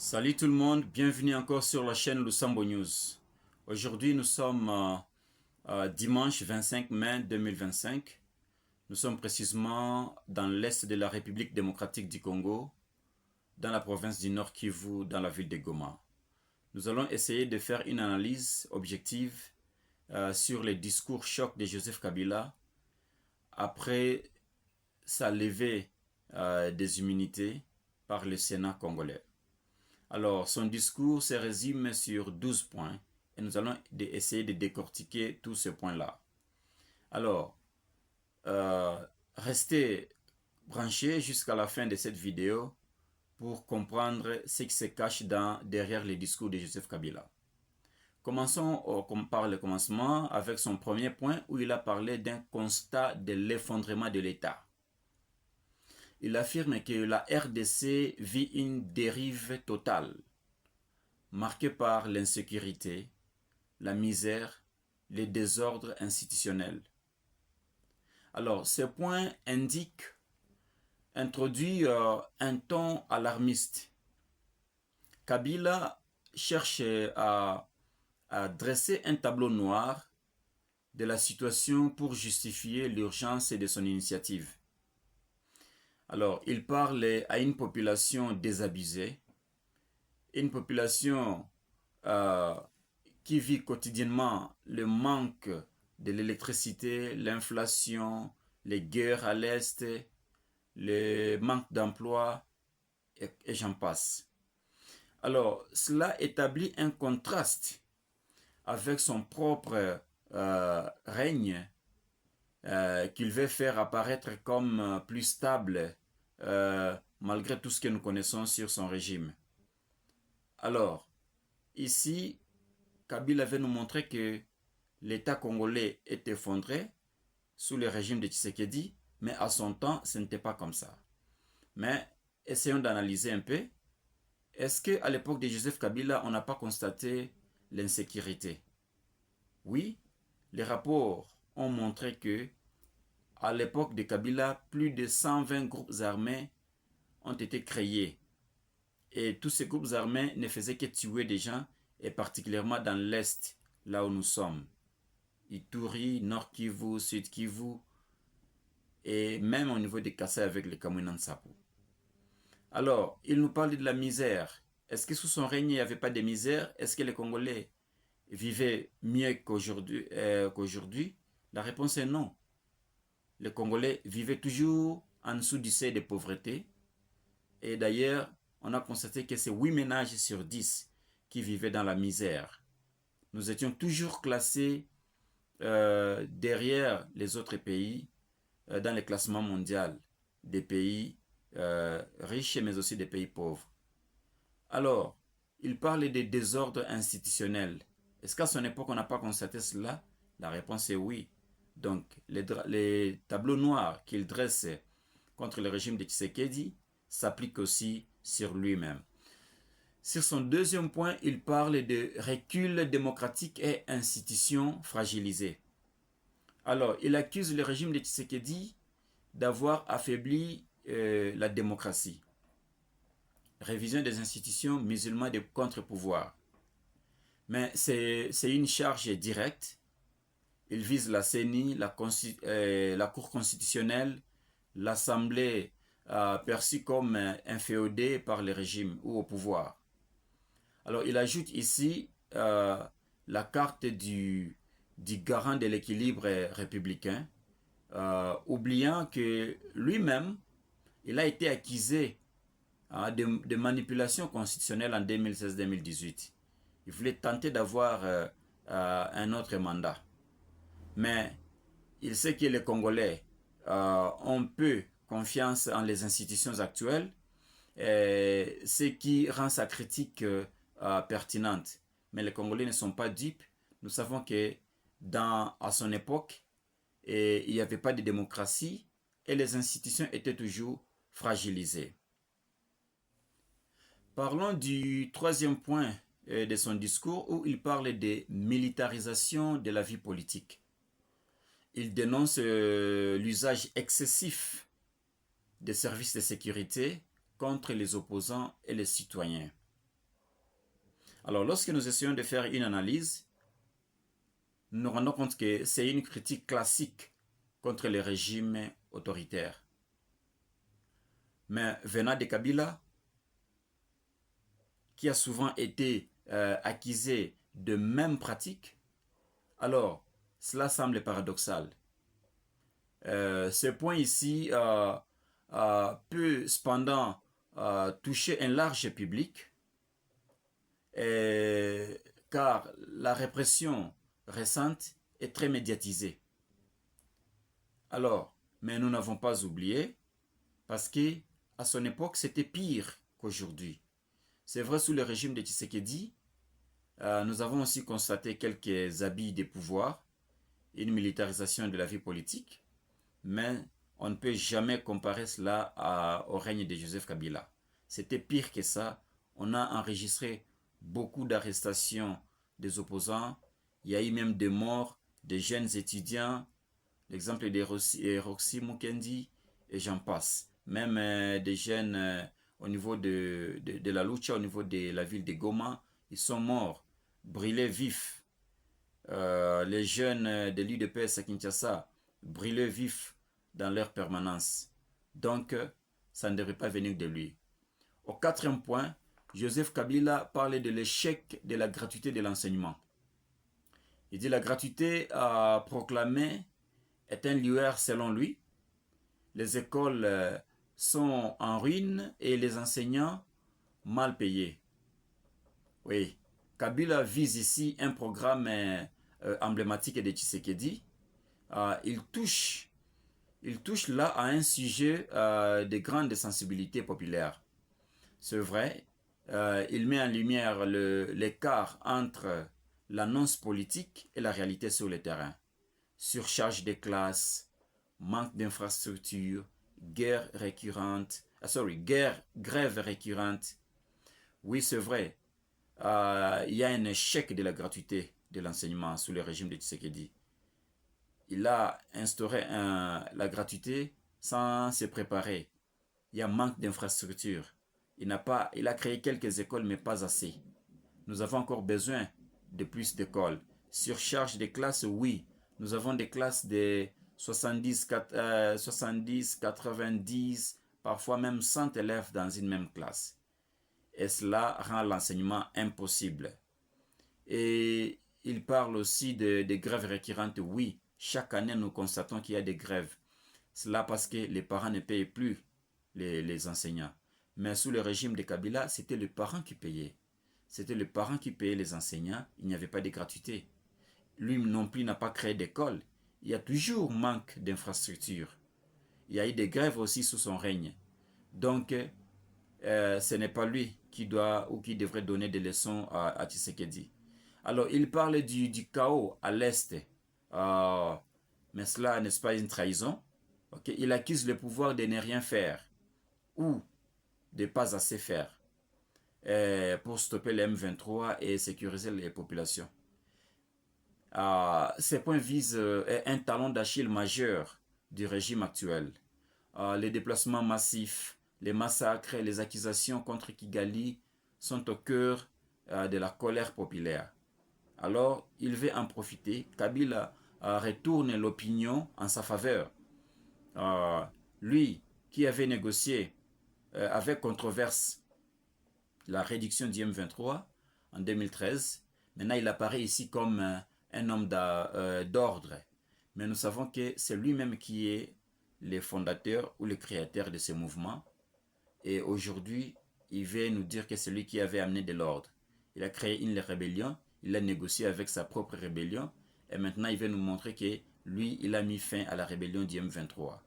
Salut tout le monde, bienvenue encore sur la chaîne Lusambo News. Aujourd'hui nous sommes dimanche 25 mai 2025. Nous sommes précisément dans l'est de la République démocratique du Congo, dans la province du Nord Kivu, dans la ville de Goma. Nous allons essayer de faire une analyse objective sur les discours chocs de Joseph Kabila après sa levée des immunités par le Sénat congolais. Alors, son discours se résume sur 12 points et nous allons essayer de décortiquer tous ces points-là. Alors, euh, restez branchés jusqu'à la fin de cette vidéo pour comprendre ce qui se cache derrière les discours de Joseph Kabila. Commençons par le commencement avec son premier point où il a parlé d'un constat de l'effondrement de l'État. Il affirme que la RDC vit une dérive totale, marquée par l'insécurité, la misère, les désordres institutionnels. Alors, ce point introduit un ton alarmiste. Kabila cherche à dresser un tableau noir de la situation pour justifier l'urgence de son initiative. Alors, il parle à une population désabusée, une population qui vit quotidiennement le manque de l'électricité, l'inflation, les guerres à l'Est, le manque d'emploi, et j'en passe. Alors, cela établit un contraste avec son propre règne qu'il veut faire apparaître comme plus stable malgré tout ce que nous connaissons sur son régime. Alors, ici, Kabila veut nous montrer que l'État congolais est effondré sous le régime de Tshisekedi, mais à son temps, ce n'était pas comme ça. Mais essayons d'analyser un peu. Est-ce qu'à l'époque de Joseph Kabila, on n'a pas constaté l'insécurité? Oui, les rapports ont montré que à l'époque de Kabila, plus de 120 groupes armés ont été créés. Et tous ces groupes armés ne faisaient que tuer des gens, et particulièrement dans l'Est, là où nous sommes. Ituri, Nord Kivu, Sud Kivu, et même au niveau des Kassai avec les Kamouina Nsapu. Alors, il nous parle de la misère. Est-ce que sous son règne, il n'y avait pas de misère? Est-ce que les Congolais vivaient mieux qu'aujourd'hui? La réponse est non. Les Congolais vivaient toujours en dessous du seuil de pauvreté. Et d'ailleurs, on a constaté que c'est 8 ménages sur 10 qui vivaient dans la misère. Nous étions toujours classés derrière les autres pays dans le classement mondial des pays riches mais aussi des pays pauvres. Alors, il parle des désordres institutionnels. Est-ce qu'à son époque on n'a pas constaté cela? La réponse est oui. Donc, les tableaux noirs qu'il dresse contre le régime de Tshisekedi s'appliquent aussi sur lui-même. Sur son deuxième point, il parle de recul démocratique et institutions fragilisées. Alors, il accuse le régime de Tshisekedi d'avoir affaibli la démocratie. Révision des institutions musulmanes de contre-pouvoir. Mais c'est une charge directe. Il vise la CENI, la Cour constitutionnelle, l'Assemblée perçue comme inféodée par le régime ou au pouvoir. Alors, il ajoute ici la carte du garant de l'équilibre républicain, oubliant que lui-même, il a été accusé de manipulation constitutionnelle en 2016-2018. Il voulait tenter d'avoir un autre mandat. Mais il sait que les Congolais ont peu confiance en les institutions actuelles, ce qui rend sa critique pertinente. Mais les Congolais ne sont pas dupes. Nous savons que à son époque, il n'y avait pas de démocratie et les institutions étaient toujours fragilisées. Parlons du troisième point de son discours où il parle de militarisation de la vie politique. Il dénonce l'usage excessif des services de sécurité contre les opposants et les citoyens. Alors, lorsque nous essayons de faire une analyse, nous nous rendons compte que c'est une critique classique contre les régimes autoritaires. Mais venant de Kabila, qui a souvent été accusé de mêmes pratiques, alors cela semble paradoxal. Ce point ici peut cependant toucher un large public, car la répression récente est très médiatisée. Alors, mais nous n'avons pas oublié, parce qu'à son époque, c'était pire qu'aujourd'hui. C'est vrai, sous le régime de Tshisekedi, nous avons aussi constaté quelques abus des pouvoirs, une militarisation de la vie politique, mais on ne peut jamais comparer cela au règne de Joseph Kabila. C'était pire que ça. On a enregistré beaucoup d'arrestations des opposants. Il y a eu même des morts de jeunes étudiants. L'exemple de Roxy Mukendi et j'en passe. Même des jeunes au niveau de la lucha, au niveau de la ville de Goma, ils sont morts, brûlés vifs. Les jeunes de l'UDPS à Kinshasa, brûlés vifs dans leur permanence. Donc, ça ne devrait pas venir de lui. Au quatrième point, Joseph Kabila parlait de l'échec de la gratuité de l'enseignement. Il dit la gratuité proclamée est un lueur selon lui. Les écoles sont en ruine et les enseignants mal payés. Oui, Kabila vise ici un programme emblématique de Tshisekedi. Il touche là à un sujet de grande sensibilité populaire. C'est vrai, il met en lumière l'écart entre l'annonce politique et la réalité sur le terrain. Surcharge des classes, manque d'infrastructures, grève récurrente. Oui, c'est vrai, il y a un échec de la gratuité de l'enseignement sous le régime de Tshisekedi. Il a instauré la gratuité sans se préparer. Il y a manque d'infrastructures. Il a créé quelques écoles, mais pas assez. Nous avons encore besoin de plus d'écoles. Surcharge des classes, oui. Nous avons des classes de 70, 90, parfois même 100 élèves dans une même classe. Et cela rend l'enseignement impossible. Et il parle aussi de grèves récurrentes. Oui, chaque année, nous constatons qu'il y a des grèves. Cela parce que les parents ne payent plus les enseignants. Mais sous le régime de Kabila, c'était le parent qui payait. C'était le parent qui payait les enseignants. Il n'y avait pas de gratuité. Lui non plus n'a pas créé d'école. Il y a toujours manque d'infrastructures. Il y a eu des grèves aussi sous son règne. Donc, ce n'est pas lui qui doit ou qui devrait donner des leçons à Tshisekedi. Alors, il parle du chaos à l'Est. Mais cela, n'est-ce pas une trahison? Okay. Il accuse le pouvoir de ne rien faire ou de pas assez faire pour stopper les M23 et sécuriser les populations. Ces points visent un talon d'Achille majeur du régime actuel. Les déplacements massifs, les massacres et les accusations contre Kigali sont au cœur de la colère populaire. Alors, il veut en profiter. Kabila retourne l'opinion en sa faveur. Lui qui avait négocié avec controverse la réduction du M23 en 2013, maintenant il apparaît ici comme un homme d'ordre. Mais nous savons que c'est lui-même qui est le fondateur ou le créateur de ce mouvement. Et aujourd'hui, il veut nous dire que c'est lui qui avait amené de l'ordre. Il a créé une rébellion, il a négocié avec sa propre rébellion, et maintenant il veut nous montrer que lui, il a mis fin à la rébellion du M23.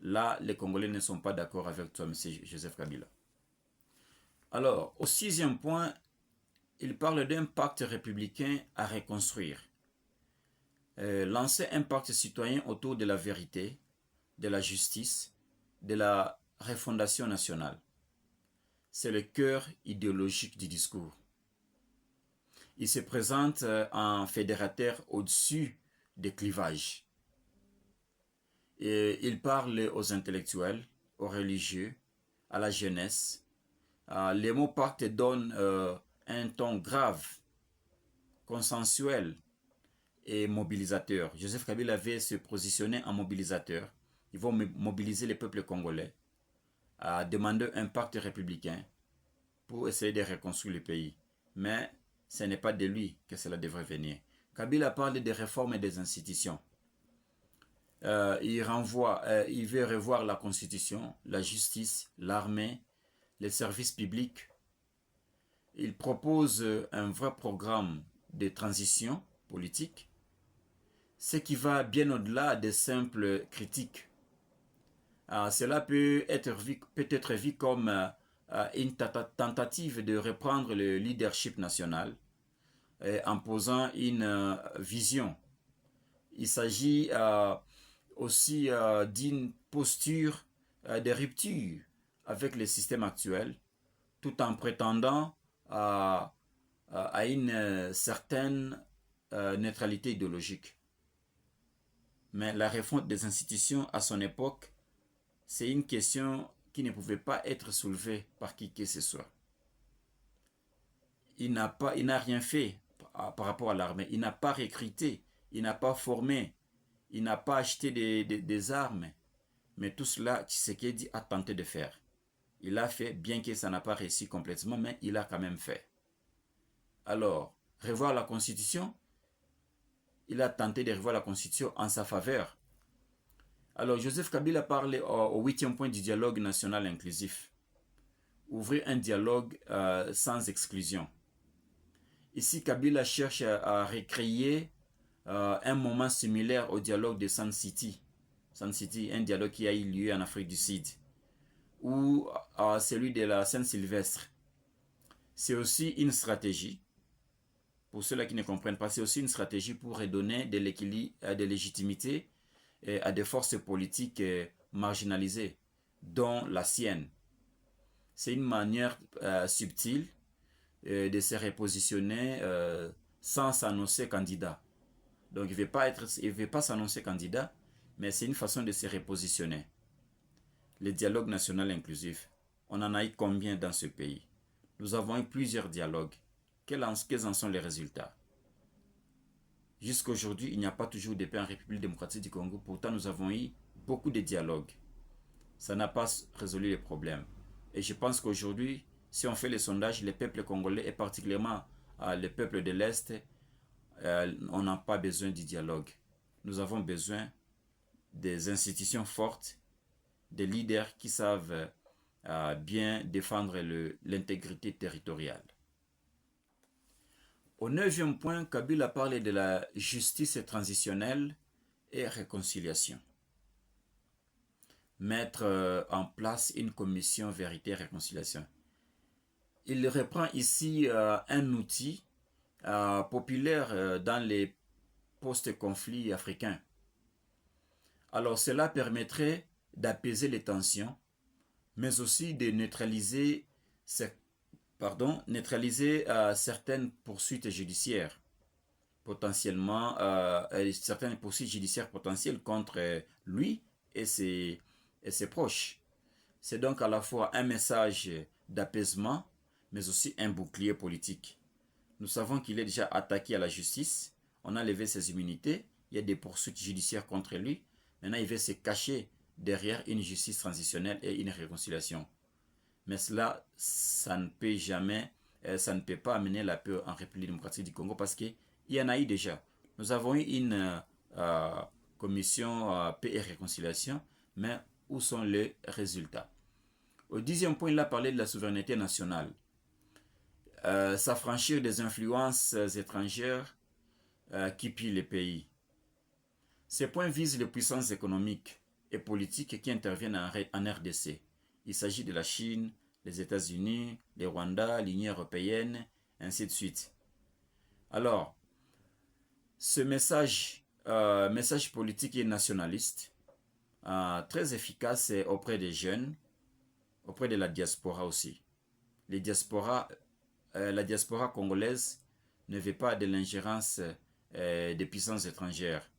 Là, les Congolais ne sont pas d'accord avec toi, M. Joseph Kabila. Alors, au sixième point, il parle d'un pacte républicain à reconstruire. Lancer un pacte citoyen autour de la vérité, de la justice, de la refondation nationale. C'est le cœur idéologique du discours. Il se présente en fédérateur au-dessus des clivages. Et il parle aux intellectuels, aux religieux, à la jeunesse. Les mots pacte donnent un ton grave, consensuel et mobilisateur. Joseph Kabila avait se positionner en mobilisateur. Ils vont mobiliser les peuples congolais à demander un pacte républicain pour essayer de reconstruire le pays. Mais ce n'est pas de lui que cela devrait venir. Kabila parle des réformes et des institutions. Il veut revoir la constitution, la justice, l'armée, les services publics. Il propose un vrai programme de transition politique, ce qui va bien au-delà des simples critiques. Cela peut être vu comme une tentative de reprendre le leadership national en posant une vision. Il s'agit aussi d'une posture de rupture avec le système actuel, tout en prétendant à une certaine neutralité idéologique. Mais la refonte des institutions à son époque, c'est une question qui ne pouvait pas être soulevée par qui que ce soit. Il n'a rien fait par rapport à l'armée. Il n'a pas recruté, il n'a pas formé, il n'a pas acheté des armes. Mais tout cela, Tshisekedi a tenté de faire. Il a fait, bien que ça n'a pas réussi complètement, mais il a quand même fait. Alors, revoir la Constitution, il a tenté de revoir la Constitution en sa faveur. Alors, Joseph Kabila parle au 8e point du dialogue national inclusif. Ouvrir un dialogue sans exclusion. Ici, Kabila cherche à recréer un moment similaire au dialogue de Sun City. Sun City, un dialogue qui a eu lieu en Afrique du Sud. Ou celui de la Saint-Sylvestre. C'est aussi une stratégie. Pour ceux-là qui ne comprennent pas, c'est aussi une stratégie pour redonner de l'équilibre, de légitimité à des forces politiques marginalisées, dont la sienne. C'est une manière subtile de se repositionner sans s'annoncer candidat. Donc il ne veut pas s'annoncer candidat, mais c'est une façon de se repositionner. Le dialogue national inclusif, on en a eu combien dans ce pays? Nous avons eu plusieurs dialogues. Quels en sont les résultats? Jusqu'à aujourd'hui, il n'y a pas toujours de paix en République démocratique du Congo. Pourtant, nous avons eu beaucoup de dialogues. Ça n'a pas résolu les problèmes. Et je pense qu'aujourd'hui, si on fait les sondages, les peuples congolais, et particulièrement les peuples de l'Est, on n'a pas besoin du dialogue. Nous avons besoin des institutions fortes, des leaders qui savent bien défendre l'intégrité territoriale. Au 9e point, Kabila parle de la justice transitionnelle et réconciliation. Mettre en place une commission vérité et réconciliation. Il reprend ici un outil populaire dans les post-conflits africains. Alors cela permettrait d'apaiser les tensions, mais aussi de neutraliser certaines poursuites judiciaires, potentiellement certaines poursuites judiciaires potentielles contre lui et ses proches. C'est donc à la fois un message d'apaisement, mais aussi un bouclier politique. Nous savons qu'il est déjà attaqué à la justice, on a levé ses immunités, il y a des poursuites judiciaires contre lui, maintenant il veut se cacher derrière une justice transitionnelle et une réconciliation. Mais cela, ça ne peut pas amener la paix en République démocratique du Congo parce qu'il y en a eu déjà. Nous avons eu une commission paix et réconciliation, mais où sont les résultats? Au 10e point, il a parlé de la souveraineté nationale. S'affranchir des influences étrangères qui pillent les pays. Ces points visent les puissances économiques et politiques qui interviennent en RDC. Il s'agit de la Chine, les États-Unis, le Rwanda, l'Union européenne, ainsi de suite. Alors, ce message politique et nationaliste, très efficace auprès des jeunes, auprès de la diaspora aussi. La diaspora congolaise ne veut pas de l'ingérence des puissances étrangères.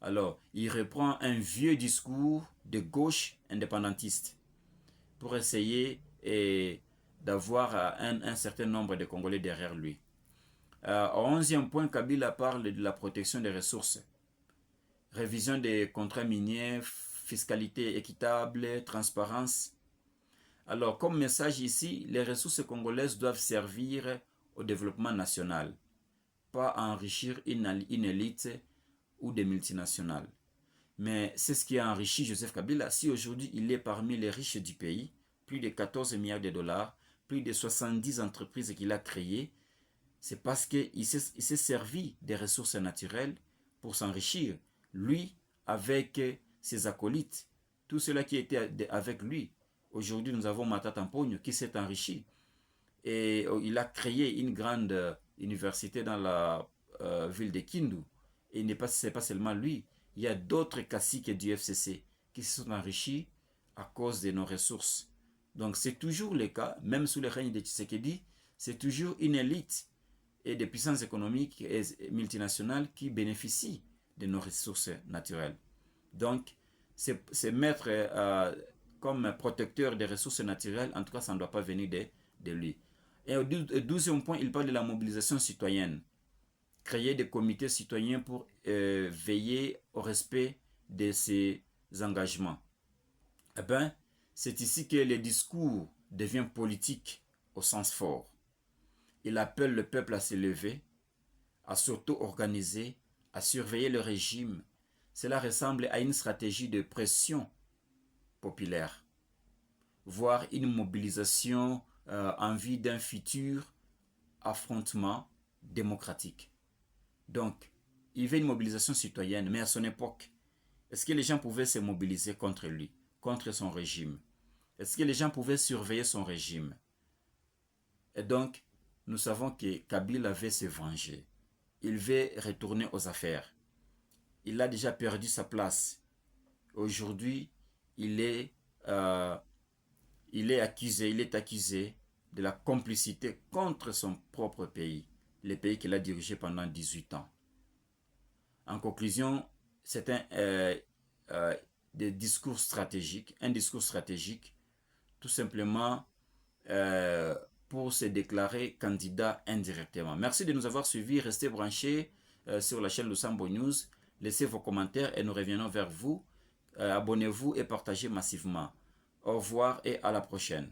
Alors, il reprend un vieux discours de gauche indépendantiste pour essayer d'avoir un certain nombre de Congolais derrière lui. Au 11e point, Kabila parle de la protection des ressources. Révision des contrats miniers, fiscalité équitable, transparence. Alors, comme message ici, les ressources congolaises doivent servir au développement national, pas à enrichir une élite ou des multinationales. Mais c'est ce qui a enrichi Joseph Kabila. Si aujourd'hui il est parmi les riches du pays, plus de 14 milliards de dollars, plus de 70 entreprises qu'il a créées, c'est parce qu'il s'est servi des ressources naturelles pour s'enrichir. Lui, avec ses acolytes, tout cela qui était avec lui. Aujourd'hui, nous avons Matata Mponyo qui s'est enrichi. Et il a créé une grande université dans la ville de Kindu. Et ce n'est pas seulement lui. Il y a d'autres caciques du FCC qui se sont enrichis à cause de nos ressources. Donc c'est toujours le cas, même sous le règne de Tshisekedi, c'est toujours une élite et des puissances économiques et multinationales qui bénéficient de nos ressources naturelles. Donc, c'est mettre comme protecteur des ressources naturelles, en tout cas, ça ne doit pas venir de lui. Et au 12e point, il parle de la mobilisation citoyenne. Créer des comités citoyens pour veiller au respect de ses engagements. Eh bien, c'est ici que le discours devient politique au sens fort. Il appelle le peuple à se lever, à s'auto-organiser, à surveiller le régime. Cela ressemble à une stratégie de pression populaire, voire une mobilisation en vue d'un futur affrontement démocratique. Donc, il veut une mobilisation citoyenne, mais à son époque, est-ce que les gens pouvaient se mobiliser contre lui, contre son régime? Est-ce que les gens pouvaient surveiller son régime? Et donc, nous savons que Kabila veut se venger. Il veut retourner aux affaires. Il a déjà perdu sa place. Aujourd'hui, il est accusé de la complicité contre son propre pays, le pays qu'il a dirigé pendant 18 ans. En conclusion, c'est un discours stratégique, tout simplement pour se déclarer candidat indirectement. Merci de nous avoir suivis. Restez branchés sur la chaîne Lusambo News. Laissez vos commentaires et nous reviendrons vers vous. Abonnez-vous et partagez massivement. Au revoir et à la prochaine.